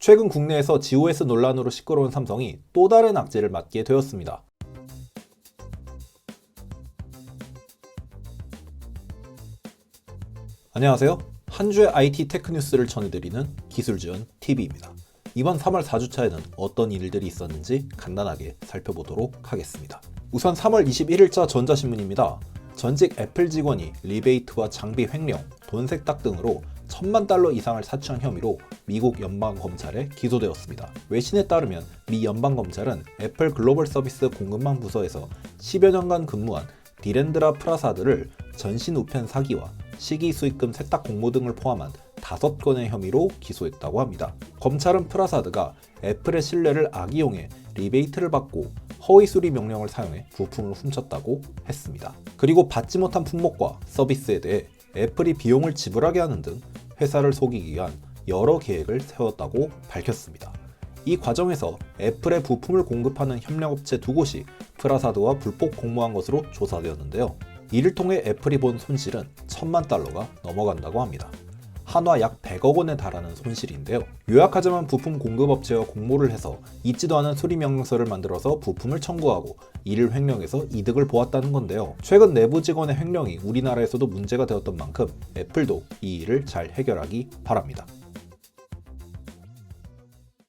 최근 국내에서 GOS 논란으로 시끄러운 삼성이 또 다른 악재를 맞게 되었습니다. 안녕하세요. 한 주의 IT 테크 뉴스를 전해드리는 기술지원TV입니다. 이번 3월 4주차에는 어떤 일들이 있었는지 간단하게 살펴보도록 하겠습니다. 우선 3월 21일자 전자신문입니다. 전직 애플 직원이 리베이트와 장비 횡령, 돈 세탁 등으로 $10,000,000 이상을 사치한 혐의로 미국 연방검찰에 기소되었습니다. 외신에 따르면 미 연방검찰은 애플 글로벌 서비스 공급망 부서에서 10여 년간 근무한 디렌드라 프라사드를 전신 우편 사기와 시기 수익금 세탁 공모 등을 포함한 5건의 혐의로 기소했다고 합니다. 검찰은 프라사드가 애플의 신뢰를 악이용해 리베이트를 받고 허위 수리 명령을 사용해 부품을 훔쳤다고 했습니다. 그리고 받지 못한 품목과 서비스에 대해 애플이 비용을 지불하게 하는 등 회사를 속이기 위한 여러 계획을 세웠다고 밝혔습니다. 이 과정에서 애플의 부품을 공급하는 협력업체 2곳이 프라사드와 불법 공모한 것으로 조사되었는데요. 이를 통해 애플이 본 손실은 $10,000,000가 넘어간다고 합니다. 한화 약 100억 원에 달하는 손실인데요. 요약하자면 부품 공급업체와 공모를 해서 있지도 않은 수리 명령서를 만들어서 부품을 청구하고 이를 횡령해서 이득을 보았다는 건데요. 최근 내부 직원의 횡령이 우리나라에서도 문제가 되었던 만큼 애플도 이 일을 잘 해결하기 바랍니다.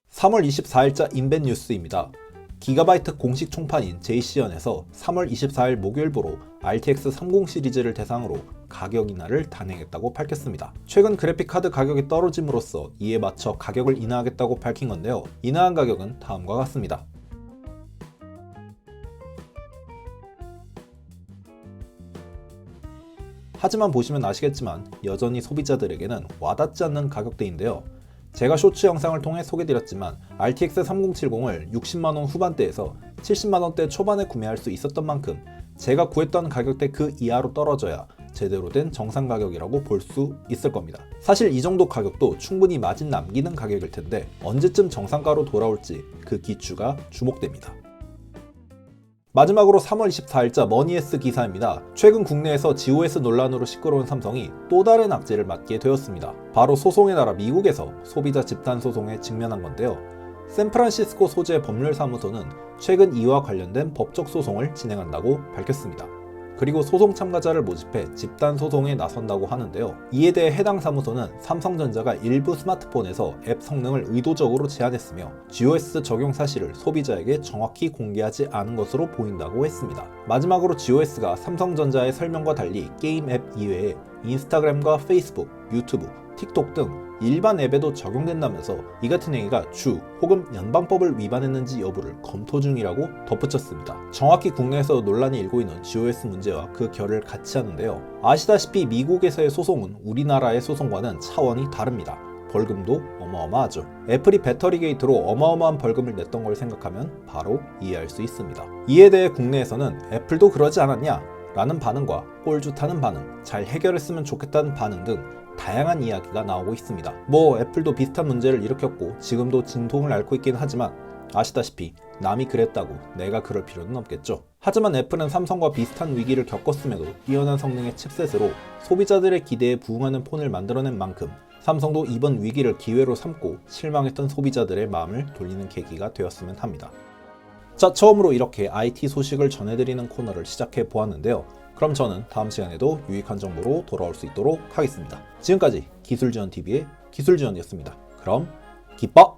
3월 24일자 인벤 뉴스입니다. 기가바이트 공식 총판인 JC연에서 3월 24일 목요일부로 RTX 30 시리즈를 대상으로 가격 인하를 단행했다고 밝혔습니다. 최근 그래픽카드 가격이 떨어짐으로써 이에 맞춰 가격을 인하하겠다고 밝힌 건데요. 인하한 가격은 다음과 같습니다. 하지만 보시면 아시겠지만 여전히 소비자들에게는 와닿지 않는 가격대인데요. 제가 쇼츠 영상을 통해 소개드렸지만 RTX 3070을 60만원 후반대에서 70만원대 초반에 구매할 수 있었던 만큼 제가 구했던 가격대 그 이하로 떨어져야 제대로 된 정상 가격이라고 볼 수 있을 겁니다. 사실 이 정도 가격도 충분히 마진 남기는 가격일 텐데 언제쯤 정상가로 돌아올지 그 기추가 주목됩니다. 마지막으로 3월 24일자 머니에스 기사입니다. 최근 국내에서 GOS 논란으로 시끄러운 삼성이 또 다른 악재를 맞게 되었습니다. 바로 소송의 나라 미국에서 소비자 집단 소송에 직면한 건데요. 샌프란시스코 소재 법률사무소는 최근 이와 관련된 법적 소송을 진행한다고 밝혔습니다. 그리고 소송 참가자를 모집해 집단 소송에 나선다고 하는데요. 이에 대해 해당 사무소는 삼성전자가 일부 스마트폰에서 앱 성능을 의도적으로 제한했으며 GOS 적용 사실을 소비자에게 정확히 공개하지 않은 것으로 보인다고 했습니다. 마지막으로 GOS가 삼성전자의 설명과 달리 게임 앱 이외에 인스타그램과 페이스북, 유튜브, 틱톡 등 일반 앱에도 적용된다면서 이 같은 행위가 주 혹은 연방법을 위반했는지 여부를 검토 중이라고 덧붙였습니다. 정확히 국내에서 논란이 일고 있는 GOS 문제와 그 결을 같이 하는데요. 아시다시피 미국에서의 소송은 우리나라의 소송과는 차원이 다릅니다. 벌금도 어마어마하죠. 애플이 배터리 게이트로 어마어마한 벌금을 냈던 걸 생각하면 바로 이해할 수 있습니다. 이에 대해 국내에서는 애플도 그러지 않았냐? 라는 반응과 꼴주 타는 반응, 잘 해결했으면 좋겠다는 반응 등 다양한 이야기가 나오고 있습니다. 애플도 비슷한 문제를 일으켰고 지금도 진통을 앓고 있긴 하지만 아시다시피 남이 그랬다고 내가 그럴 필요는 없겠죠. 하지만 애플은 삼성과 비슷한 위기를 겪었음에도 뛰어난 성능의 칩셋으로 소비자들의 기대에 부응하는 폰을 만들어낸 만큼 삼성도 이번 위기를 기회로 삼고 실망했던 소비자들의 마음을 돌리는 계기가 되었으면 합니다. 자, 처음으로 이렇게 IT 소식을 전해드리는 코너를 시작해 보았는데요. 그럼 저는 다음 시간에도 유익한 정보로 돌아올 수 있도록 하겠습니다. 지금까지 기술지원TV의 기술지원이었습니다. 그럼 기뻐!